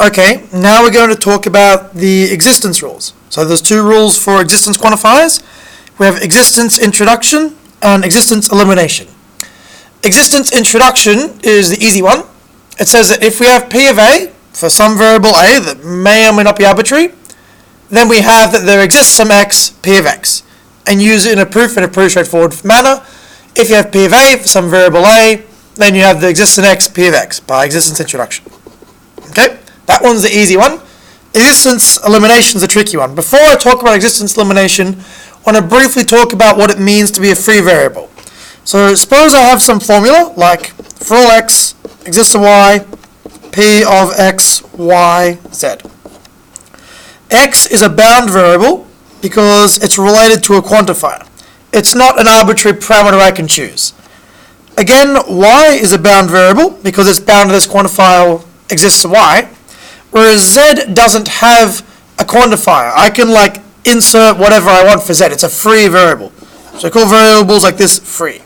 Okay, now we're going to talk about the existence rules. So there's two rules for existence quantifiers. We have existence introduction and existence elimination. Existence introduction is the easy one. It says that if we have P of A for some variable A that may or may not be arbitrary, then we have that there exists some x, P of x, and use it in a pretty straightforward manner. If you have P of A for some variable A, then you have the existence x, P of x by existence introduction. Okay, that one's the easy one. Existence elimination is a tricky one. Before I talk about existence elimination, I want to briefly talk about what it means to be a free variable. So suppose I have some formula like for all x exists a y, P of x, y, z. X is a bound variable because it's related to a quantifier. It's not an arbitrary parameter I can choose. Again, y is a bound variable because it's bound to this quantifier exists a y, whereas z doesn't have a quantifier. I can insert whatever I want for z. It's a free variable. So I call variables like this free.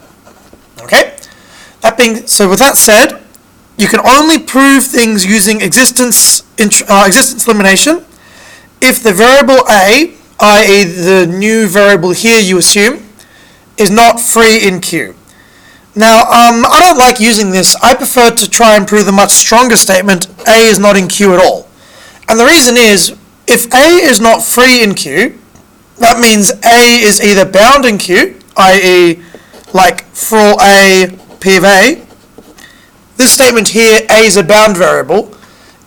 Okay? So with that said, you can only prove things using existence elimination if the variable A, i.e. the new variable here you assume, is not free in Q. Now, I don't like using this. I prefer to try and prove the much stronger statement, A is not in Q at all. And the reason is, if A is not free in Q, that means A is either bound in Q, i.e. for all A, P of A. This statement here, A is a bound variable.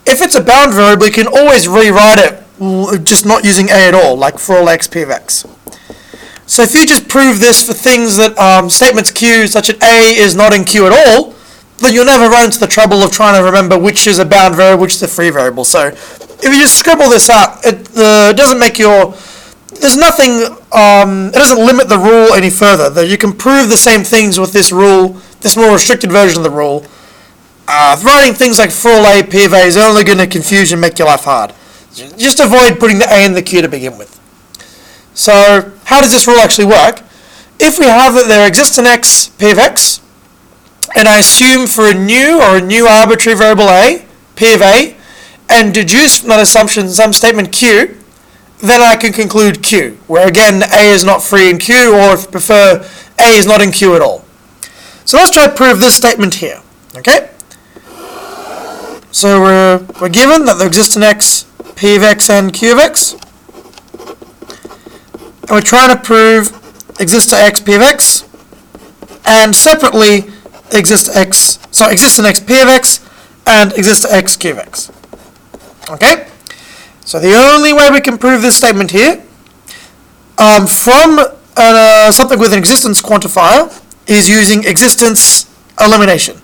If it's a bound variable, you can always rewrite it just not using A at all, like for all x, P of x. So if you just prove this for things that statements Q such that A is not in Q at all, then you'll never run into the trouble of trying to remember which is a bound variable, which is a free variable. So if you just scribble this out, it doesn't make there's nothing, it doesn't limit the rule any further. That you can prove the same things with this rule, this more restricted version of the rule. Writing things like for all A, P of A is only going to confuse you and make your life hard. Just avoid putting the A in the Q to begin with. So how does this rule actually work? If we have that there exists an x, P of x, and I assume for a new arbitrary variable A, P of A, and deduce from that assumption some statement Q, then I can conclude Q, where again A is not free in Q, or if you prefer, A is not in Q at all. So let's try to prove this statement here. Okay? So we're given that there exists an x, P of x, and Q of x. And we're trying to prove exists an x, P of x, and separately exists an x, P of x, and exists an x, Q of x. Okay? So the only way we can prove this statement here from something with an existence quantifier is using existence elimination.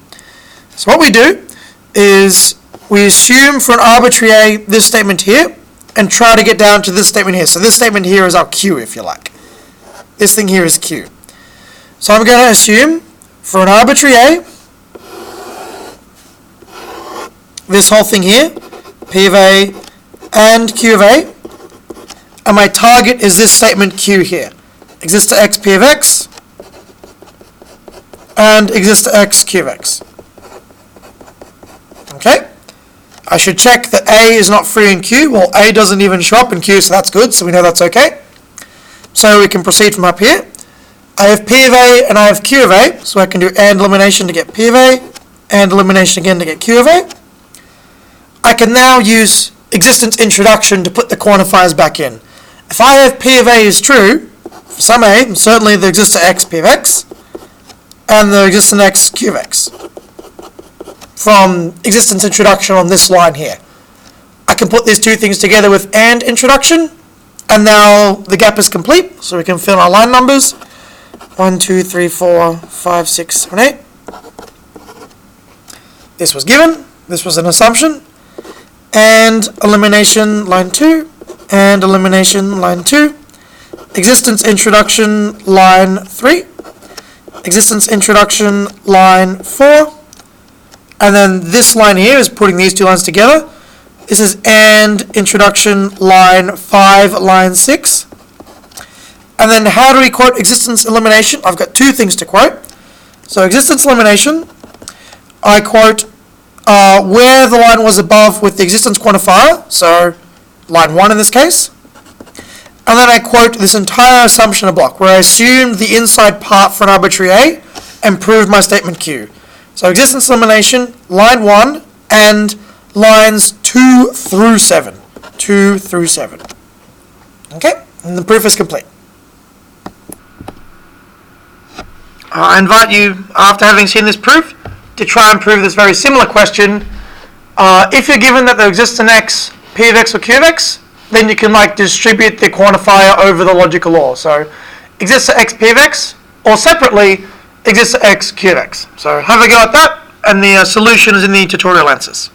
So what we do is we assume for an arbitrary A this statement here and try to get down to this statement here. So this statement here is our Q, if you like. This thing here is Q. So I'm going to assume for an arbitrary A, this whole thing here, P of A and Q of A, and my target is this statement Q here. Exists to x, P of x, and exists to x, Q of x. Okay? I should check that A is not free in Q. Well, A doesn't even show up in Q, so that's good, so we know that's okay. So we can proceed from up here. I have P of A and I have Q of A, so I can do AND elimination to get P of A, and elimination again to get Q of A. I can now use existence introduction to put the quantifiers back in. If I have P of A is true, for some A, and certainly there exists an x, P of x, and there exists an x, Q of x. From existence introduction on this line here. I can put these two things together with AND introduction, and now the gap is complete, so we can fill in our line numbers. 1, 2, 3, 4, 5, 6, 7, 8. This was given, this was an assumption, and elimination line 2, and elimination line 2, existence introduction line 3, existence introduction line 4, and then this line here is putting these two lines together. This is AND introduction line 5, line 6. And then how do we quote existence elimination? I've got two things to quote. So existence elimination, I quote where the line was above with the existence quantifier, so line 1 in this case, and then I quote this entire assumption of block, where I assumed the inside part for an arbitrary A and proved my statement Q. So existence elimination, line 1, and lines 2 through 7. 2 through 7. Okay, and the proof is complete. I invite you, after having seen this proof, to try and prove this very similar question. If you're given that there exists an x, p of x or q of x, then you can distribute the quantifier over the logical law. So exists an x, p of x, or separately, exists an x, q of x. So have a go at that, and the solution is in the tutorial answers.